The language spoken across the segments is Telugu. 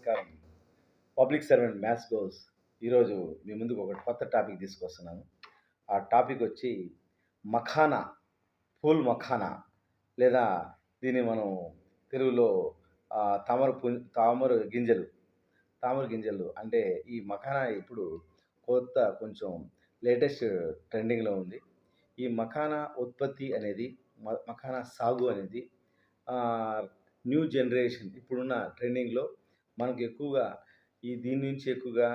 నమస్కారం. పబ్లిక్ సర్వెంట్ మ్యాథ్స్ గోస్ ఈరోజు మీ ముందుకు ఒక కొత్త టాపిక్ తీసుకొస్తున్నాను. ఆ టాపిక్ వచ్చి మఖానా, పూల్ మఖానా లేదా దీన్ని మనం తెలుగులో తామర గింజలు, తామర గింజలు అంటే ఈ మఖానా ఇప్పుడు కొంచెం లేటెస్ట్ ట్రెండింగ్‌లో ఉంది. ఈ మఖానా ఉత్పత్తి అనేది మఖానా సాగు అనేది ఆహ్, న్యూ జనరేషన్ ఇప్పుడున్న ట్రెండింగ్‌లో మనకు ఎక్కువగా దీని నుంచి ఎక్కువగా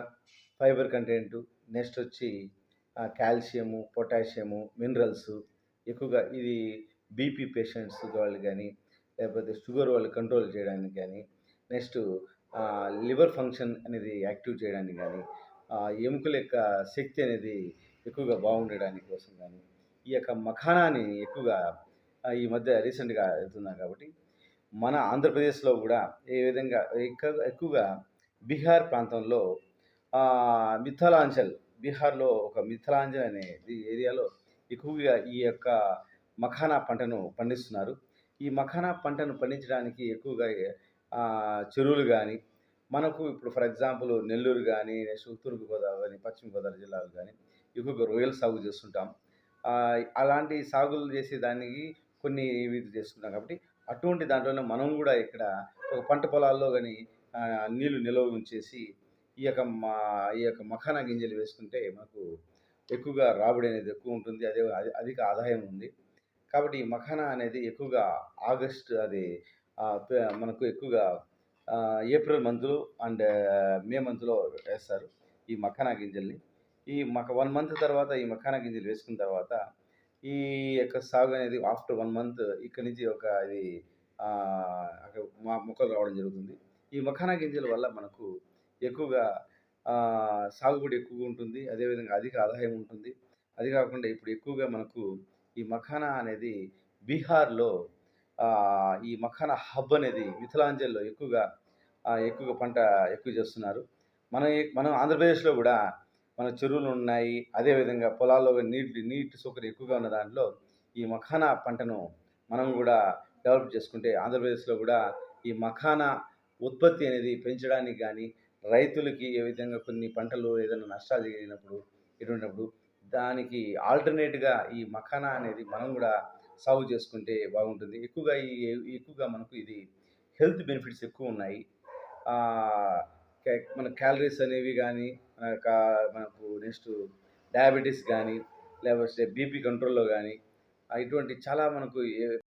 ఫైబర్ కంటెంటు, నెక్స్ట్ వచ్చి కాల్షియము, పొటాషియము, మినరల్స్ ఎక్కువగా ఇది బీపీ పేషెంట్స్ వాళ్ళు గానీ, లేకపోతే షుగర్ వాళ్ళు కంట్రోల్ చేయడానికి గానీ, నెక్స్ట్ లివర్ ఫంక్షన్ అనేది యాక్టివ్ చేయడానికి గానీ, ఎముకల యొక్క శక్తి అనేది ఎక్కువగా బాగుండడానికి కోసం గానీ, ఈ యొక్క మఖానాని ఎక్కువగా ఈ మధ్య రీసెంట్‌గా వెళ్తున్నాం కాబట్టి మన ఆంధ్రప్రదేశ్‌లో గూడా ఏ విధంగా ఎక్కువగా బీహార్ ప్రాంతంలో మిథలాంచల్ బీహార్‌లో ఒక మిథలాంచల్ అనే ఏరియాలో ఎక్కువగా ఈ యొక్క మఖానా పంటను పండిస్తున్నారు. ఈ మఖానా పంటను పండించడానికి ఎక్కువగా చెరువులు గానీ, మనకు ఇప్పుడు ఫర్ ఎగ్జాంపుల్ నెల్లూరు గానీ, నెక్స్ట్ తూర్పు గోదావరి గానీ, పశ్చిమ గోదావరి జిల్లాలు గానీ ఎక్కువగా రొయ్యల సాగు చేస్తుంటాం. అలాంటి సాగులు చేసేదానికి కొన్ని చేసుకుంటాం కాబట్టి అటువంటి దాంట్లోనే మనం గూడా ఇక్కడ ఒక పంట పొలాల్లో గాని నీళ్లు నిల్వ ఉంచేసి ఈ యొక్క మఖానా గింజలు వేసుకుంటే మనకు ఎక్కువగా రాబడి అనేది ఎక్కువ ఉంటుంది. అధిక ఆదాయం ఉంది. కాబట్టి ఈ మఖానా అనేది ఎక్కువగా ఆగస్ట్ అది మనకు ఎక్కువగా ఏప్రిల్ మంత్‌లో అండ్ మే మంత్‌లో వేస్తారు ఈ మఖానా గింజల్ని. 1 మంత్ తర్వాత ఈ మఖానా గింజలు వేసుకున్న తర్వాత ఈ యొక్క సాగు అనేది ఆఫ్టర్ 1 మంత్ ఇక్కడి నుంచి ఇది మొక్కలు రావడం జరుగుతుంది. ఈ మఖానా గింజల వల్ల మనకు ఎక్కువగా సాగుబడి ఎక్కువగా ఉంటుంది. అదేవిధంగా అధిక ఆదాయం ఉంటుంది. అది కాకుండా ఇప్పుడు ఎక్కువగా మనకు ఈ మఖానా అనేది బీహార్‌లో ఈ మఖానా హబ్ అనేది మిథిలాంచల్‌లో ఎక్కువగా పంట ఎక్కువ చేస్తున్నారు. మనం ఆంధ్రప్రదేశ్‌లో గూడా మన చెరువులున్నాయి. అదేవిధంగా పొలాల్లో నీటి సౌకర్యం ఎక్కువగా ఉన్న దాంట్లో ఈ మఖానా పంటను మనం గూడా డెవలప్ చేసుకుంటే ఆంధ్రప్రదేశ్‌లో గూడా ఈ మఖానా ఉత్పత్తి అనేది పెంచడానికి గానీ, రైతులకి ఏ విధంగా కొన్ని పంటలు ఏదైనా నష్టాలు జరిగినప్పుడు, ఎటువంటప్పుడు దానికి ఆల్టర్‌నేట్‌గా ఈ మఖానా అనేది మనం గూడా సాగు చేసుకుంటే బాగుంటుంది. ఎక్కువగా మనకు ఇది హెల్త్ బెనిఫిట్స్ ఎక్కువున్నాయి. ఆహ్, మన క్యాలరీస్ అనేవి గానీ, మనకు నెక్స్ట్ డయాబెటిస్ గానీ, లేకపోతే బీపీ కంట్రోల్‌లో గానీ, ఇటువంటి చాలా మనకు